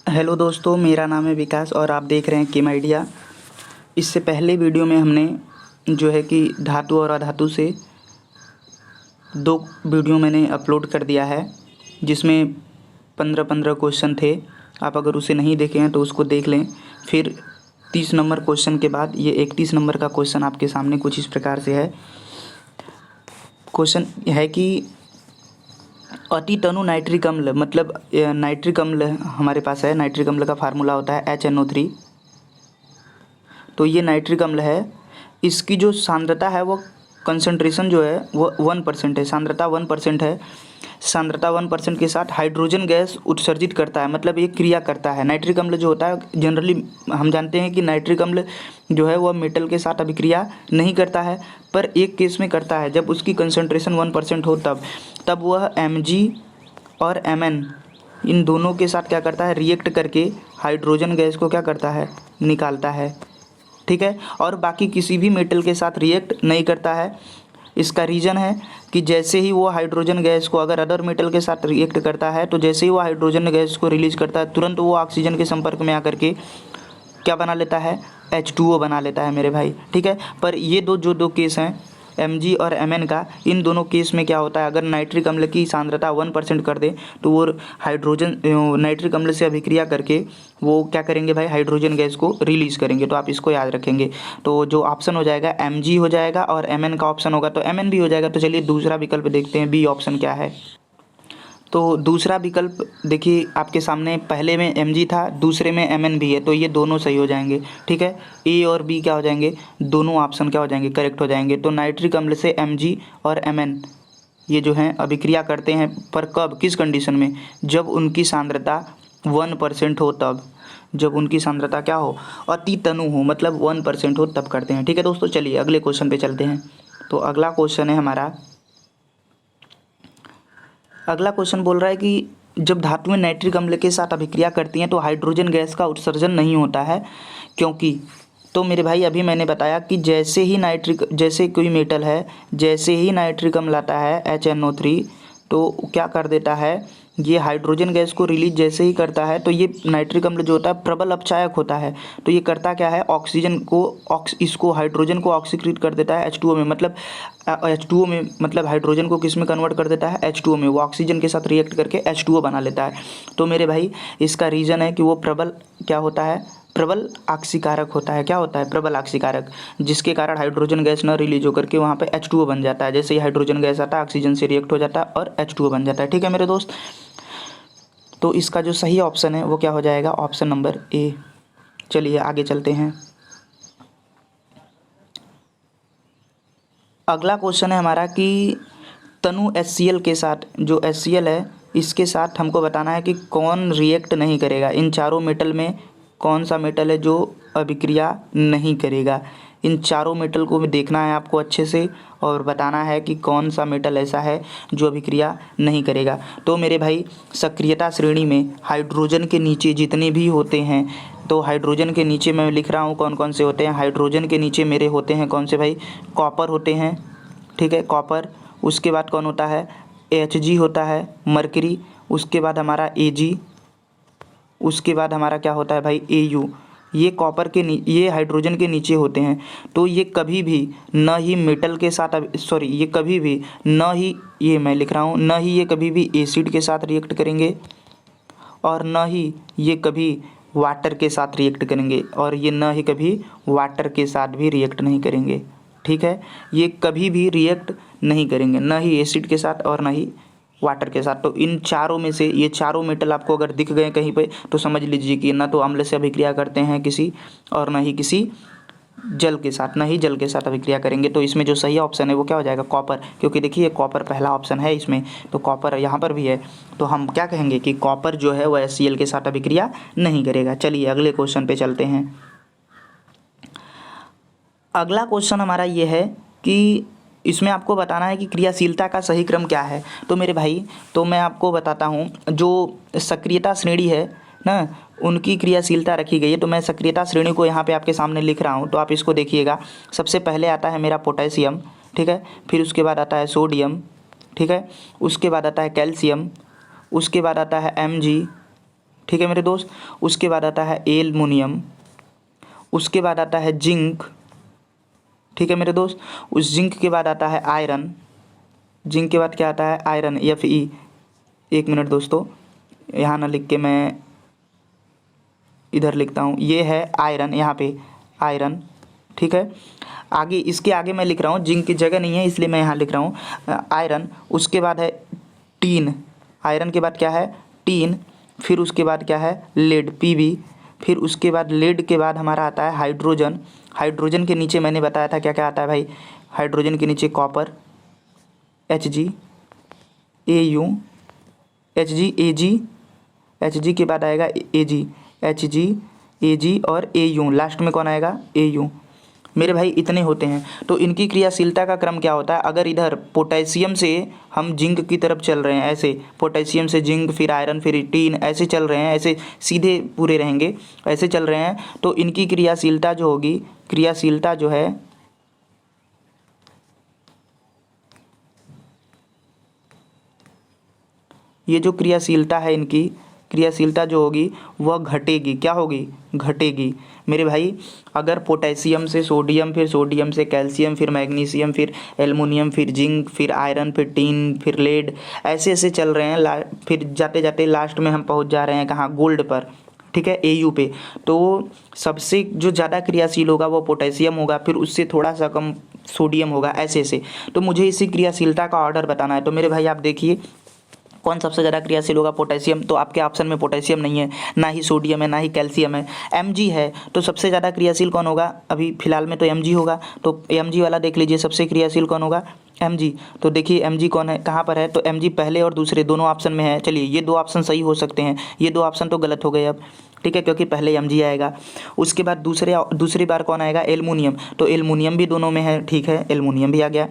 Hello दोस्तों, मेरा नाम है विकास और आप देख रहे हैं केम आइडिया। इससे पहले वीडियो में हमने जो है कि धातु और अधातु से 2 वीडियो मैंने अपलोड कर दिया है, जिसमें 15-15 क्वेश्चन थे। आप अगर उसे नहीं देखे हैं तो उसको देख लें। फिर 30 नंबर क्वेश्चन के बाद ये 31 नंबर का क्वेश्चन आपके सामने कुछ इस प्रकार से है। क्वेश्चन है कि अति तनु नाइट्रिक अम्ल, मतलब नाइट्रिक अम्ल हमारे पास है। नाइट्रिक अम्ल का फार्मूला होता है HNO3। तो ये नाइट्रिक अम्ल है, इसकी जो सांद्रता है वो कंसंट्रेशन जो है वो 1% है। सांद्रता 1% है। सांद्रता 1% के साथ हाइड्रोजन गैस उत्सर्जित करता है, मतलब ये क्रिया करता है। नाइट्रिक अम्ल जो होता है, जनरली हम जानते हैं कि नाइट्रिक अम्ल जो है वह मेटल के साथ अभिक्रिया नहीं करता है, पर एक केस में करता है, जब उसकी कंसंट्रेशन 1% हो तब वह Mg और Mn इन दोनों के साथ क्या करता है, रिएक्ट करके हाइड्रोजन गैस को क्या करता है, निकालता है। ठीक है। और बाकी किसी भी मेटल के साथ रिएक्ट नहीं करता है। इसका रीज़न है कि जैसे ही वो हाइड्रोजन गैस को अगर अदर मेटल के साथ रिएक्ट करता है, तो जैसे ही वो हाइड्रोजन गैस को रिलीज करता है, तुरंत वो ऑक्सीजन के संपर्क में आकर के क्या बना लेता है, H2O बना लेता है मेरे भाई। ठीक है। पर ये दो केस हैं, Mg और Mn का। इन दोनों केस में क्या होता है, अगर नाइट्रिक अम्ल की सांद्रता 1% कर दे तो वो हाइड्रोजन नाइट्रिक अम्ल से अभिक्रिया करके वो क्या करेंगे भाई, हाइड्रोजन गैस को रिलीज़ करेंगे। तो आप इसको याद रखेंगे। तो जो ऑप्शन हो जाएगा Mg हो जाएगा और Mn का ऑप्शन होगा तो Mn भी हो जाएगा। तो चलिए दूसरा विकल्प देखते हैं, बी ऑप्शन क्या है। तो दूसरा विकल्प देखिए आपके सामने, पहले में Mg था, दूसरे में Mn भी है, तो ये दोनों सही हो जाएंगे। ठीक है। ए और बी क्या हो जाएंगे, दोनों ऑप्शन क्या हो जाएंगे, करेक्ट हो जाएंगे। तो नाइट्रिक अम्ल से Mg और Mn ये जो हैं अभिक्रिया करते हैं, पर कब, किस कंडीशन में, जब उनकी सांद्रता 1% हो तब। जब उनकी सांद्रता क्या हो, अति तनु हो, मतलब 1% हो तब करते हैं। ठीक है दोस्तों, चलिए अगले क्वेश्चन पे चलते हैं। तो अगला क्वेश्चन है हमारा, अगला क्वेश्चन बोल रहा है कि जब धातुएं नाइट्रिक अम्ल के साथ अभिक्रिया करती हैं तो हाइड्रोजन गैस का उत्सर्जन नहीं होता है, क्योंकि। तो मेरे भाई अभी मैंने बताया कि जैसे कोई मेटल है, जैसे ही नाइट्रिक अम्ल आता है HNO3, तो क्या कर देता है, ये हाइड्रोजन गैस को रिलीज जैसे ही करता है, तो ये नाइट्रिक अम्ल जो होता है प्रबल अपचायक होता है। तो ये करता क्या है, ऑक्सीजन को इसको हाइड्रोजन को ऑक्सीकृत कर देता है H2O में, मतलब H2O में, मतलब हाइड्रोजन को किस में कन्वर्ट कर देता है, H2O में। वो ऑक्सीजन के साथ रिएक्ट करके H2O बना लेता है। तो मेरे भाई इसका रीज़न है कि वो प्रबल क्या होता है, प्रबल ऑक्सीकारक होता है। क्या होता है, प्रबल ऑक्सीकारक, जिसके कारण हाइड्रोजन गैस न रिलीज होकर के वहाँ पे H2O बन जाता है। जैसे ही हाइड्रोजन गैस आता है, ऑक्सीजन से रिएक्ट हो जाता है और H2O बन जाता है। ठीक है मेरे दोस्त। तो इसका जो सही ऑप्शन है वो क्या हो जाएगा, ऑप्शन नंबर ए। चलिए आगे चलते हैं। अगला क्वेश्चन है हमारा कि तनु HCl के साथ, जो HCl है इसके साथ हमको बताना है कि कौन रिएक्ट नहीं करेगा। इन चारों मेटल में कौन सा मेटल है जो अभिक्रिया नहीं करेगा। इन चारों मेटल को भी देखना है आपको अच्छे से और बताना है कि कौन सा मेटल ऐसा है जो अभिक्रिया नहीं करेगा। तो मेरे भाई सक्रियता श्रेणी में हाइड्रोजन के नीचे जितने भी होते हैं, तो हाइड्रोजन के नीचे मैं लिख रहा हूँ कौन कौन से होते हैं। हाइड्रोजन के नीचे मेरे होते हैं कौन से भाई, कॉपर होते हैं। ठीक है, कॉपर। उसके बाद कौन होता है, Hg होता है, मरकरी। उसके बाद हमारा Ag। उसके बाद हमारा क्या होता है भाई, Au। ये कॉपर के ये हाइड्रोजन के नीचे होते हैं। तो ये कभी भी न ही मेटल के साथ, सॉरी, ये कभी भी न ही, ये मैं लिख रहा हूँ, न ही ये कभी भी एसिड के साथ रिएक्ट करेंगे और न ही ये कभी वाटर के साथ रिएक्ट करेंगे, और ये न ही कभी वाटर के साथ भी रिएक्ट नहीं करेंगे। ठीक है, ये कभी भी रिएक्ट नहीं करेंगे, न ही एसिड के साथ और न ही वाटर के साथ। तो इन चारों में से ये चारों मेटल आपको अगर दिख गए कहीं पे, तो समझ लीजिए कि ना तो अम्ल से अभिक्रिया करते हैं किसी, और न ही किसी जल के साथ, न ही जल के साथ अभिक्रिया करेंगे। तो इसमें जो सही ऑप्शन है वो क्या हो जाएगा, कॉपर। क्योंकि देखिए कॉपर पहला ऑप्शन है इसमें, तो कॉपर यहाँ पर भी है। तो हम क्या कहेंगे कि कॉपर जो है वह HCl के साथ अभिक्रिया नहीं करेगा। चलिए अगले क्वेश्चन पे चलते हैं। अगला क्वेश्चन हमारा ये है कि इसमें आपको बताना है कि क्रियाशीलता का सही क्रम क्या है। तो मेरे भाई, तो मैं आपको बताता हूँ, जो सक्रियता श्रेणी है ना, उनकी क्रियाशीलता रखी गई है। तो मैं सक्रियता श्रेणी को यहाँ पे आपके सामने लिख रहा हूँ, तो आप इसको देखिएगा। सबसे पहले आता है मेरा पोटेशियम। ठीक है, फिर उसके बाद आता है सोडियम। ठीक है, उसके बाद आता है कैल्शियम। उसके बाद आता है Mg। ठीक है मेरे दोस्त। उसके बाद आता है एल्युमिनियम, उसके बाद आता है जिंक, ठीक है मेरे दोस्त। उस जिंक के बाद आता है आयरन, जिंक के बाद क्या आता है आयरन, Fe। एक मिनट दोस्तों, यहाँ ना लिख के मैं इधर लिखता हूँ, ये है आयरन, यहाँ पे आयरन, ठीक है। आगे इसके आगे मैं लिख रहा हूँ, जिंक की जगह नहीं है इसलिए मैं यहाँ लिख रहा हूँ आयरन। उसके बाद है टीन, आयरन के बाद क्या है टीन, फिर उसके बाद क्या है लेड, Pb। फिर उसके बाद लेड के बाद हमारा आता है हाइड्रोजन, हाइड्रोजन के नीचे मैंने बताया था क्या क्या आता है भाई, हाइड्रोजन के नीचे copper, Hg, Au, Hg, Ag, Hg के बाद आएगा Ag, Hg, Ag और Au, लास्ट में कौन आएगा Au। मेरे भाई इतने होते हैं। तो इनकी क्रियाशीलता का क्रम क्या होता है, अगर इधर पोटेशियम से हम जिंक की तरफ चल रहे हैं, ऐसे पोटेशियम से जिंक, फिर आयरन, फिर टीन, ऐसे चल रहे हैं, ऐसे सीधे पूरे रहेंगे, ऐसे चल रहे हैं, तो इनकी क्रियाशीलता जो होगी, क्रियाशीलता जो है ये जो क्रियाशीलता है, इनकी क्रियाशीलता जो होगी वह घटेगी, क्या होगी घटेगी मेरे भाई। अगर पोटेशियम से सोडियम, फिर सोडियम से कैल्शियम, फिर मैग्नीशियम, फिर एल्युमिनियम, फिर जिंक, फिर आयरन, फिर टीन, फिर लेड, ऐसे ऐसे चल रहे हैं, फिर जाते जाते लास्ट में हम पहुंच जा रहे हैं कहाँ गोल्ड पर, ठीक है Au पे। तो सबसे जो ज़्यादा क्रियाशील होगा वो पोटेशियम होगा, फिर उससे थोड़ा सा कम सोडियम होगा, ऐसे ऐसे। तो मुझे इसी क्रियाशीलता का ऑर्डर बताना है। तो मेरे भाई आप देखिए कौन सबसे ज़्यादा क्रियाशील होगा, पोटेशियम। तो आपके ऑप्शन में पोटेशियम नहीं है, ना ही सोडियम है, ना ही कैल्शियम है, Mg है। तो सबसे ज़्यादा क्रियाशील कौन होगा, अभी फिलहाल में तो Mg होगा। तो Mg वाला देख लीजिए, सबसे क्रियाशील कौन होगा Mg। तो देखिए Mg कौन है, कहाँ पर है, तो Mg पहले और दूसरे दोनों ऑप्शन में है। चलिए ये दो ऑप्शन सही हो सकते हैं, ये दो ऑप्शन तो गलत हो गए अब, ठीक है, क्योंकि पहले Mg आएगा। उसके बाद दूसरी बार कौन आएगा एल्युमिनियम, तो एल्युमिनियम भी दोनों में है, ठीक है, एल्युमिनियम भी आ गया।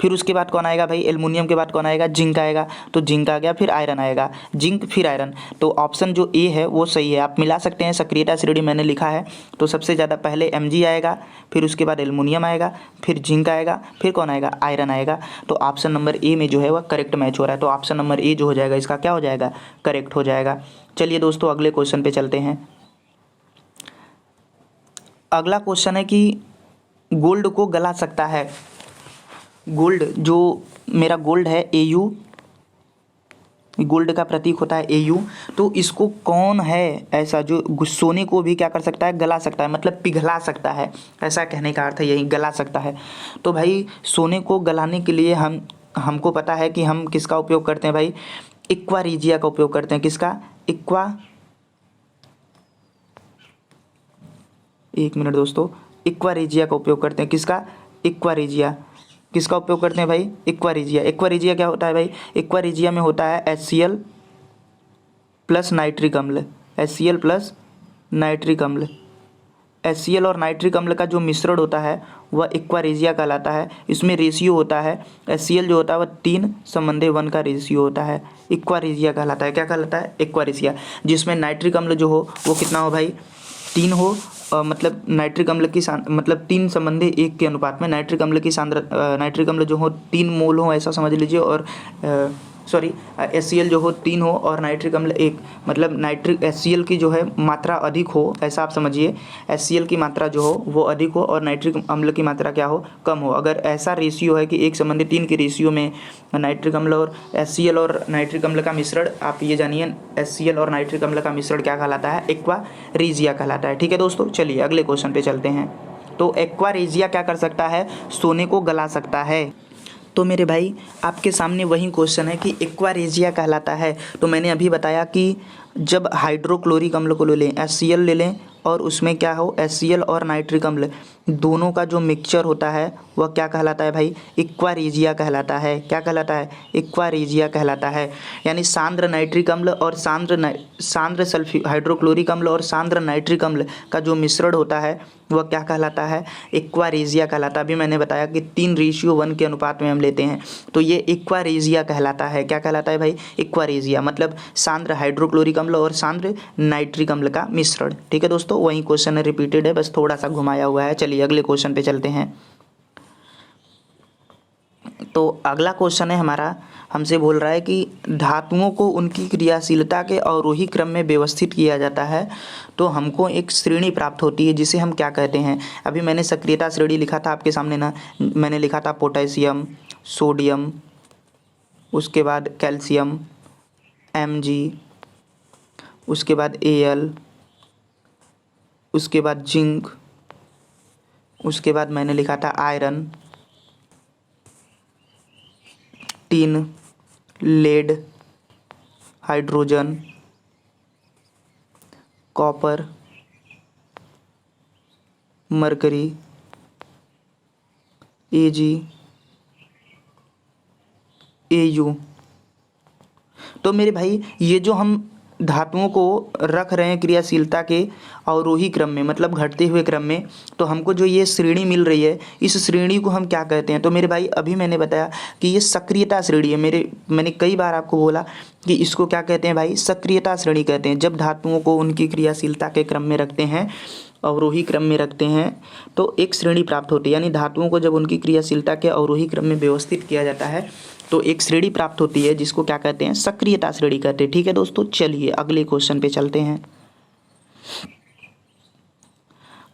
फिर उसके बाद कौन आएगा भाई, एल्युमिनियम के बाद कौन आएगा, जिंक आएगा, तो जिंक आ गया, फिर आयरन आएगा, जिंक फिर आयरन। तो ऑप्शन जो ए है वो सही है, आप मिला सकते हैं, सक्रियता श्रेणी मैंने लिखा है। तो सबसे ज़्यादा पहले Mg आएगा, फिर उसके बाद एल्युमिनियम आएगा, फिर जिंक आएगा, फिर कौन आएगा आयरन आएगा। तो ऑप्शन नंबर ए में जो है वह करेक्ट मैच हो रहा है। तो ऑप्शन नंबर ए जो हो जाएगा इसका क्या हो जाएगा, करेक्ट हो जाएगा। चलिए दोस्तों अगले क्वेश्चन पे चलते हैं। अगला क्वेश्चन है कि गोल्ड को गला सकता है, गोल्ड जो मेरा गोल्ड है Au, गोल्ड का प्रतीक होता है Au। तो इसको कौन है ऐसा जो सोने को भी क्या कर सकता है, गला सकता है, मतलब पिघला सकता है, ऐसा कहने का अर्थ है यही, गला सकता है। तो भाई सोने को गलाने के लिए हमको पता है कि हम किसका उपयोग करते हैं भाई, एक्वा रीजिया का उपयोग करते हैं। किसका, एक मिनट दोस्तों, एक्वा रीजिया का उपयोग करते हैं। किसका, एक्वा रीजिया, किसका उपयोग करते हैं भाई, एक्वा रीजिया। एक्वा रीजिया क्या होता है भाई, एक्वा रीजिया में होता है HCl प्लस नाइट्रिक अम्ल, HCl प्लस नाइट्रिक अम्ल। HCl और नाइट्रिक अम्ल का जो मिश्रण होता है वह एक्वा रीजिया कहलाता है। इसमें रेशियो होता है, HCl जो होता है वह 3:1 का रेशियो होता है, एक्वा रीजिया कहलाता है। क्या कहलाता है, एक्वा रीजिया। जिसमें नाइट्रिक अम्ल जो हो वो कितना हो भाई, 3 हो, मतलब नाइट्रिक अम्ल की मतलब 3:1 के अनुपात में नाइट्रिक अम्ल की नाइट्रिक अम्ल जो हो 3 मोल हो, ऐसा समझ लीजिए। और HCl जो हो 3 हो और नाइट्रिक अम्ल 1, मतलब नाइट्रिक HCl की जो है मात्रा अधिक हो, ऐसा आप समझिए। HCl की मात्रा जो हो वो अधिक हो और नाइट्रिक अम्ल की मात्रा क्या हो, कम हो। अगर ऐसा रेशियो है कि 1:3 के रेशियो में नाइट्रिक अम्ल और HCl और नाइट्रिक अम्ल का मिश्रण, आप ये जानिए HCl और नाइट्रिक अम्ल का मिश्रण क्या कहलाता है, एक्वा रीजिया कहलाता है। ठीक है दोस्तों, चलिए अगले क्वेश्चन पे चलते हैं। तो एक्वा रीजिया क्या कर सकता है, सोने को गला सकता है। तो मेरे भाई आपके सामने वही क्वेश्चन है कि एक्वा रीजिया कहलाता है। तो मैंने अभी बताया कि जब हाइड्रोक्लोरिक अम्ल को ले लें, HCl ले लें, और उसमें क्या हो HCl और नाइट्रिक अम्ल दोनों का जो मिक्सचर होता है वह क्या कहलाता है भाई, एक्वा रीजिया कहलाता है। क्या कहलाता है, एक्वा रीजिया कहलाता है। यानी सांद्र नाइट्रिक अम्ल और सांद्र सल्फी हाइड्रोक्लोरिक अम्ल और सांद्र नाइट्रिक अम्ल का जो मिश्रण होता है वह क्या कहलाता है, एक्वा रीजिया कहलाता है। अभी मैंने बताया कि 3:1 के अनुपात में हम लेते हैं, तो ये एक्वा रीजिया कहलाता है। क्या कहलाता है भाई, एक्वा रीजिया, मतलब सांद्र हाइड्रोक्लोरिक अम्ल और सांद्र नाइट्रिक अम्ल का मिश्रण। ठीक है दोस्तों, वही क्वेश्चन रिपीटेड है, बस थोड़ा सा घुमाया हुआ है। चलिए अगले क्वेश्चन पे चलते हैं। तो अगला क्वेश्चन है हमारा, हमसे बोल रहा है कि धातुओं को उनकी क्रियाशीलता के अवरोही क्रम में व्यवस्थित किया जाता है तो हमको एक श्रेणी प्राप्त होती है जिसे हम क्या कहते हैं। अभी मैंने सक्रियता श्रेणी लिखा था आपके सामने ना, मैंने लिखा था पोटेशियम, सोडियम, उसके बाद कैल्शियम Mg, उसके बाद Al, उसके बाद जिंक, उसके बाद मैंने लिखा था iron, tin, lead, hydrogen, copper, mercury, Ag, Au। तो मेरे भाई ये जो हम धातुओं को रख रहे हैं क्रियाशीलता के अवरोही क्रम में, मतलब घटते हुए क्रम में, तो हमको जो ये श्रेणी मिल रही है इस श्रेणी को हम क्या कहते हैं। तो मेरे भाई अभी मैंने बताया कि ये सक्रियता श्रेणी है। मैंने कई बार आपको बोला कि इसको क्या कहते हैं भाई, सक्रियता श्रेणी कहते हैं। जब धातुओं को उनकी क्रियाशीलता के क्रम में रखते हैं, अवरोही क्रम में रखते हैं, तो एक श्रेणी प्राप्त होती है। यानी धातुओं को जब उनकी क्रियाशीलता के अवरोही क्रम में व्यवस्थित किया जाता है तो एक श्रेणी प्राप्त होती है जिसको क्या कहते हैं, सक्रियता श्रेणी कहते हैं। ठीक है दोस्तों, चलिए अगले क्वेश्चन पे चलते हैं।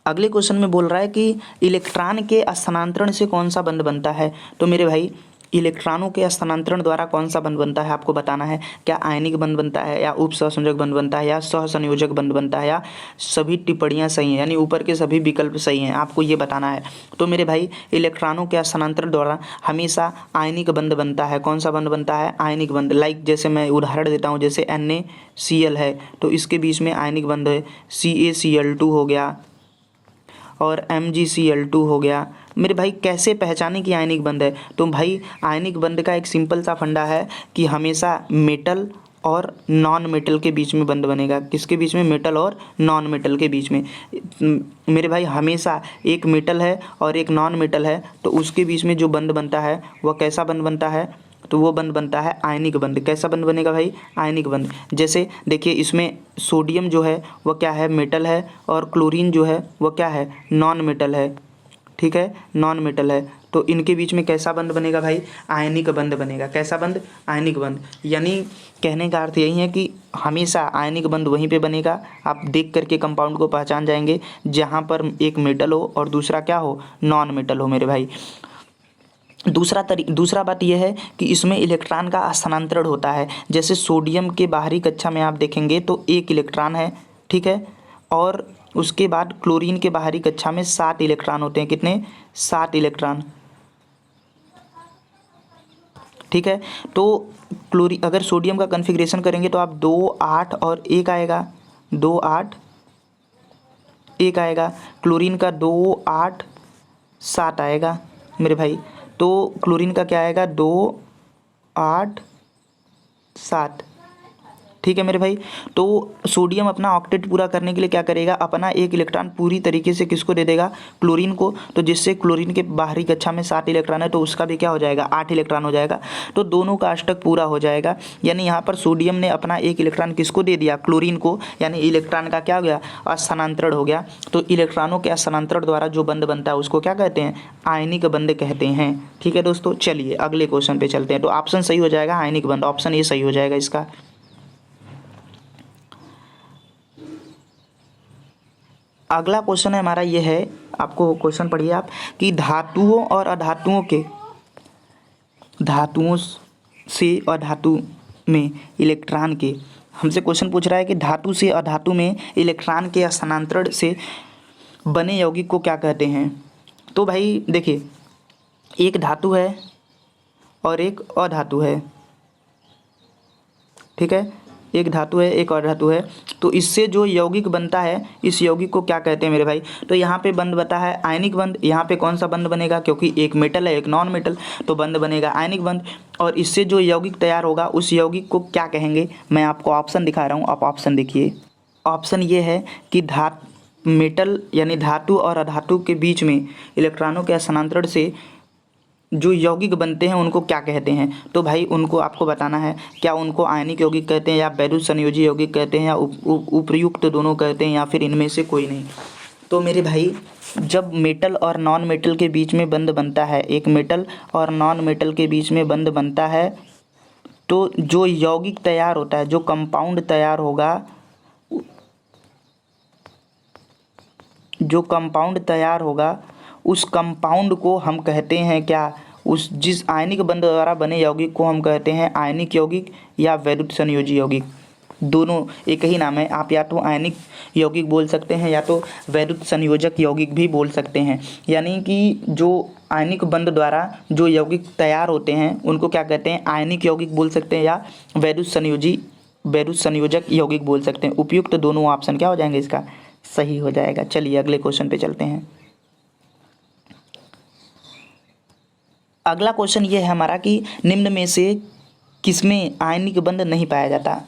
अगले क्वेश्चन में बोल रहा है कि इलेक्ट्रॉन के स्थानांतरण से कौन सा बंध बनता है। तो मेरे भाई इलेक्ट्रॉनों के स्थानांतरण द्वारा कौन सा बंध बनता है आपको बताना है। क्या आयनिक बंध बनता है, या उप सहसंयोजक बंध बनता है, या सहसंयोजक बंध बनता है, या सभी टिप्पणियां सही हैं, यानी ऊपर के सभी विकल्प सही हैं, आपको ये बताना है। तो मेरे भाई इलेक्ट्रॉनों के स्थानांतरण द्वारा हमेशा आयनिक बंध बनता है। कौन सा बंध बनता है, आयनिक बंध। लाइक जैसे मैं उदाहरण देता हूँ, जैसे NaCl है तो इसके बीच में आयनिक बंध है, CaCl2 हो गया और MgCl2 हो गया। मेरे भाई कैसे पहचाने कि आयनिक बंध है। तो भाई आयनिक बंध का एक सिंपल सा फंडा है कि हमेशा मेटल और नॉन मेटल के बीच में बंध बनेगा। किसके बीच में, मेटल और नॉन मेटल के बीच में। मेरे भाई हमेशा एक मेटल है और एक नॉन मेटल है तो उसके बीच में जो बंध बनता है वह कैसा बंध बनता है, तो वो बंध बनता है आयनिक बंध। कैसा बंध बनेगा भाई, आयनिक बंध। जैसे देखिए इसमें सोडियम जो है वह क्या है, मेटल है, और क्लोरीन जो है वह क्या है, नॉन मेटल है। ठीक है, नॉन मेटल है, तो इनके बीच में कैसा बंध बनेगा भाई, आयनिक बंध बनेगा। कैसा बंध, आयनिक बंध। यानी कहने का अर्थ यही है कि हमेशा आयनिक बंध वहीं पे बनेगा। आप देख करके कंपाउंड को पहचान जाएंगे जहाँ पर एक मेटल हो और दूसरा क्या हो, नॉन मेटल हो मेरे भाई। दूसरा बात यह है कि इसमें इलेक्ट्रॉन का स्थानांतरण होता है। जैसे सोडियम के बाहरी कक्षा में आप देखेंगे तो 1 इलेक्ट्रॉन है, ठीक है, और उसके बाद क्लोरीन के बाहरी कक्षा में 7 इलेक्ट्रॉन होते हैं। कितने, 7 इलेक्ट्रॉन। ठीक है, तो क्लोरीन अगर सोडियम का कॉन्फ़िगरेशन करेंगे तो आप 2 8 और 1 आएगा, 2 8 1 आएगा। क्लोरीन का 2 8 7 आएगा मेरे भाई। तो क्लोरीन का क्या आएगा, 2 8 7। ठीक है मेरे भाई। तो सोडियम अपना ऑक्टेट पूरा करने के लिए क्या करेगा, अपना 1 इलेक्ट्रॉन पूरी तरीके से किसको दे देगा, क्लोरीन को। तो जिससे क्लोरीन के बाहरी कक्षा में 7 इलेक्ट्रॉन है तो उसका भी क्या हो जाएगा, 8 इलेक्ट्रॉन हो जाएगा। तो दोनों का अष्टक पूरा हो जाएगा। यानी यहाँ पर सोडियम ने अपना 1 इलेक्ट्रॉन किसको दे दिया, क्लोरीन को। यानी इलेक्ट्रॉन का क्या हो गया, स्थानांतरण हो गया। तो इलेक्ट्रॉनों के स्थानांतरण द्वारा जो बंध बनता है उसको क्या कहते हैं, आयनिक बंध कहते हैं। ठीक है दोस्तों, चलिए अगले क्वेश्चन पे चलते हैं। तो ऑप्शन सही हो जाएगा आयनिक बंध, ऑप्शन ये सही हो जाएगा इसका। अगला क्वेश्चन है हमारा ये है, आपको क्वेश्चन पढ़िए आप, कि धातुओं और अधातुओं के, धातुओं से अधातु में इलेक्ट्रॉन के, हमसे क्वेश्चन पूछ रहा है कि धातु से अधातु में इलेक्ट्रॉन के स्थानांतरण से बने यौगिक को क्या कहते हैं। तो भाई देखिए, एक धातु है और एक अधातु है। ठीक है, एक धातु है एक और धातु है, तो इससे जो यौगिक बनता है इस यौगिक को क्या कहते हैं मेरे भाई। तो यहाँ पे बंध बता है आयनिक बंध। यहाँ पे कौन सा बंध बनेगा, क्योंकि एक मेटल है एक नॉन मेटल, तो बंध बनेगा आयनिक बंध। और इससे जो यौगिक तैयार होगा उस यौगिक को क्या कहेंगे, मैं आपको ऑप्शन दिखा रहा हूँ, आप ऑप्शन देखिए। ऑप्शन ये है कि मेटल यानी धातु और अधातु के बीच में इलेक्ट्रॉनों के स्थानांतरण से जो यौगिक बनते हैं उनको क्या कहते हैं। तो भाई उनको आपको बताना है, क्या उनको आयनिक यौगिक कहते हैं, या वैद्युत संयोजी यौगिक कहते हैं, या उपयुक्त दोनों कहते हैं, या फिर इनमें से कोई नहीं। तो मेरे भाई जब मेटल और नॉन मेटल के बीच में बंध बनता है, एक मेटल और नॉन मेटल के बीच में बंध बनता है, तो जो यौगिक तैयार होता है, जो कंपाउंड तैयार होगा, जो कंपाउंड तैयार होगा उस कंपाउंड को हम कहते हैं क्या, उस जिस आयनिक बंध द्वारा बने यौगिक को हम कहते हैं आयनिक यौगिक या वैद्युत संयोजी यौगिक। दोनों एक ही नाम है, आप या तो आयनिक यौगिक बोल सकते हैं या तो वैद्युत संयोजक यौगिक भी बोल सकते हैं। यानी कि जो आयनिक बंध द्वारा जो यौगिक तैयार होते हैं उनको क्या कहते हैं, आयनिक यौगिक बोल सकते हैं या वैद्युत संयोजक यौगिक बोल सकते हैं। उपयुक्त दोनों ऑप्शन क्या हो जाएंगे, इसका सही हो जाएगा। चलिए अगले क्वेश्चन पे चलते हैं। अगला क्वेश्चन ये है हमारा कि निम्न में से किसमें आयनिक बंध नहीं पाया जाता।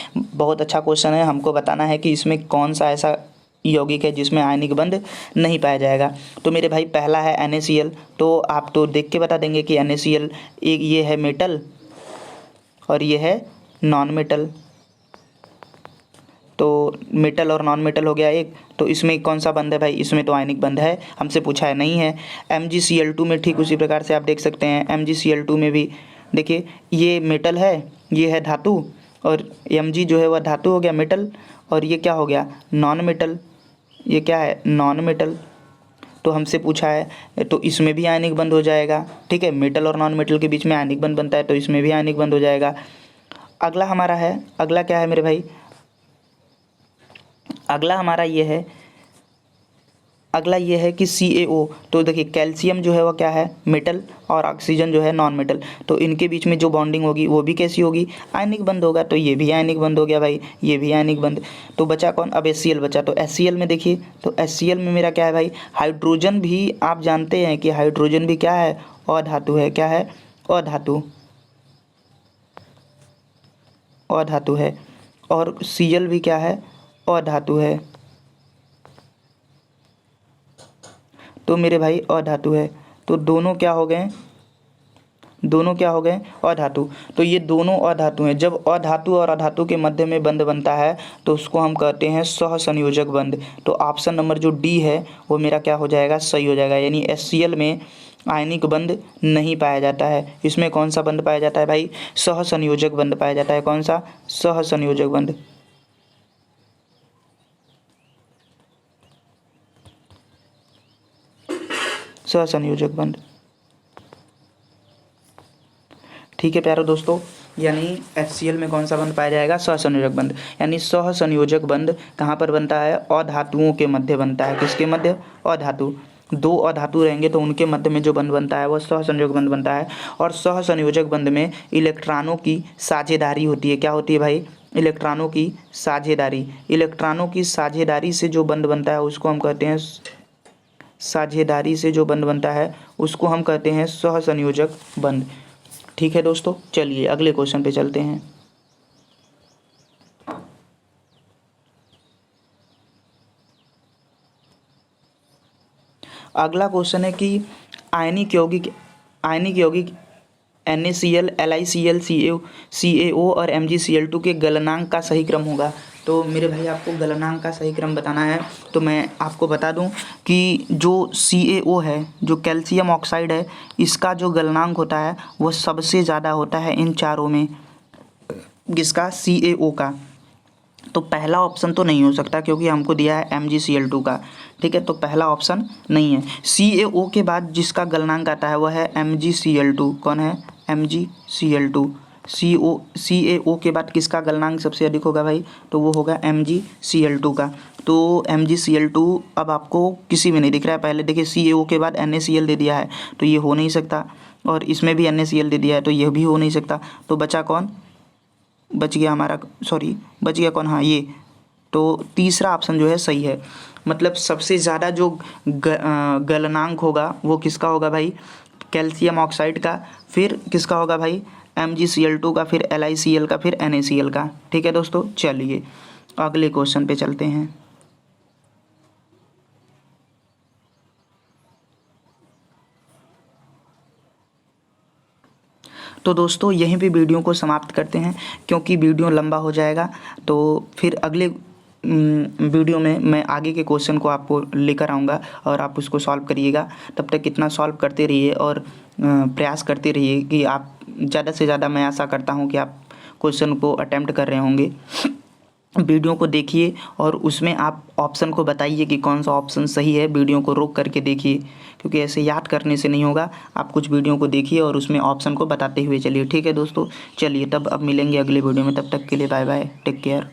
बहुत अच्छा क्वेश्चन है, हमको बताना है कि इसमें कौन सा ऐसा यौगिक है जिसमें आयनिक बंध नहीं पाया जाएगा। तो मेरे भाई पहला है NaCl। तो आप तो देख के बता देंगे कि NaCl एक ये है मेटल और ये है नॉन मेटल। तो मेटल और नॉन मेटल हो गया एक, तो इसमें कौन सा बंध है भाई, इसमें तो आयनिक बंध है, हमसे पूछा है नहीं है। MgCl2 में ठीक उसी प्रकार से आप देख सकते हैं, MgCl2 में भी देखिए ये मेटल है, ये है धातु, और Mg जो है वह धातु हो गया मेटल, और ये क्या हो गया नॉन मेटल, ये क्या है नॉन मेटल। तो हमसे पूछा है तो इसमें भी आयनिक बंध हो जाएगा। ठीक है, मेटल और नॉन मेटल के बीच में आयनिक बंध बनता है तो इसमें भी आयनिक बंध हो जाएगा। अगला हमारा है, अगला क्या है मेरे भाई, अगला हमारा ये है, अगला ये है कि CaO। तो देखिए कैल्शियम जो है वह क्या है मेटल और ऑक्सीजन जो है नॉन मेटल, तो इनके बीच में जो बॉन्डिंग होगी वो भी कैसी होगी, आयनिक बंध होगा। तो ये भी आयनिक बंध हो गया भाई, ये भी आयनिक बंध। तो बचा कौन, अब HCl बचा। तो HCl में देखिए, तो HCl में मेरा क्या है भाई, हाइड्रोजन भी आप जानते हैं कि हाइड्रोजन भी क्या है, अधातु है। क्या है, अधातु, अधातु है। और Cl भी क्या है, अधातु है। तो मेरे भाई अधातु है। तो दोनों क्या हो गए, दोनों क्या हो गए अधातु। तो ये दोनों अधातु हैं। जब अधातु और अधातु के मध्य में बंध बनता है तो उसको हम कहते हैं सहसंयोजक बंध। तो ऑप्शन नंबर जो डी है वो मेरा क्या हो जाएगा, सही हो जाएगा। यानी HCl में आयनिक बंध नहीं पाया जाता है। इसमें कौन सा बंध पाया जाता है भाई, सहसंयोजक बंध पाया जाता है। कौन सा, सहसंयोजक बंध। सहसंयोजक बंध। ठीक है प्यारे दोस्तों, यानी HCl में कौन सा बंध पाया जाएगा, सहसंयोजक बंध। यानी सहसंयोजक बंध कहाँ पर बनता है, अधातुओं के मध्य बनता है। किसके मध्य, अधातु। दो अधातु रहेंगे तो उनके मध्य में जो बंध बनता है वह सहसंयोजक बंध बनता है। और सहसंयोजक बंध में इलेक्ट्रॉनों की साझेदारी होती है। क्या होती है भाई, इलेक्ट्रॉनों की साझेदारी। इलेक्ट्रॉनों की साझेदारी से जो बंध बनता है उसको हम कहते हैं, साझेदारी से जो बंध बनता है उसको हम कहते हैं सहसंयोजक बंध। ठीक है दोस्तों, चलिए अगले क्वेश्चन पे चलते हैं। अगला क्वेश्चन है कि आयनिक यौगिक NaCl, LiCl, CaO और MgCl2 के गलनांक का सही क्रम होगा। तो मेरे भाई आपको गलनांक का सही क्रम बताना है। तो मैं आपको बता दूं कि जो CaO है, जो कैल्शियम ऑक्साइड है, इसका जो गलनांक होता है वो सबसे ज़्यादा होता है इन चारों में। किसका, CaO का। तो पहला ऑप्शन तो नहीं हो सकता क्योंकि हमको दिया है MgCl2 का। ठीक है, तो पहला ऑप्शन नहीं है। CaO के बाद जिसका गलनांक आता है वह है MgCl2। कौन है, MgCl2। CaO के बाद किसका गलनांक सबसे अधिक होगा भाई, तो वो होगा MgCl2 का। तो MgCl2 अब आपको किसी में नहीं दिख रहा है। पहले देखिए CaO के बाद NaCl दे दिया है तो ये हो नहीं सकता, और इसमें भी NaCl दे दिया है तो यह भी हो नहीं सकता। तो बचा कौन, बच गया हमारा, सॉरी बच गया कौन, हाँ ये। तो तीसरा ऑप्शन जो है सही है। मतलब सबसे ज़्यादा जो गलनांक होगा वो किसका होगा भाई, कैल्शियम ऑक्साइड का, फिर किसका होगा भाई MgCl2 का, फिर LiCl का, फिर NaCl का। ठीक है दोस्तों, चलिए अगले क्वेश्चन पे चलते हैं। तो दोस्तों यहीं पे वीडियो को समाप्त करते हैं क्योंकि वीडियो लंबा हो जाएगा। तो फिर अगले वीडियो में मैं आगे के क्वेश्चन को आपको लेकर आऊँगा और आप उसको सॉल्व करिएगा। तब तक इतना सॉल्व करते रहिए और प्रयास करते रहिए कि आप ज़्यादा से ज़्यादा, मैं आशा करता हूँ कि आप क्वेश्चन को अटेम्प्ट कर रहे होंगे। वीडियो को देखिए और उसमें आप ऑप्शन को बताइए कि कौन सा ऑप्शन सही है। वीडियो को रोक करके देखिए, क्योंकि ऐसे याद करने से नहीं होगा। आप कुछ वीडियो को देखिए और उसमें ऑप्शन को बताते हुए चलिए। ठीक है दोस्तों, चलिए तब अब मिलेंगे अगले वीडियो में। तब तक के लिए बाय बाय, टेक केयर।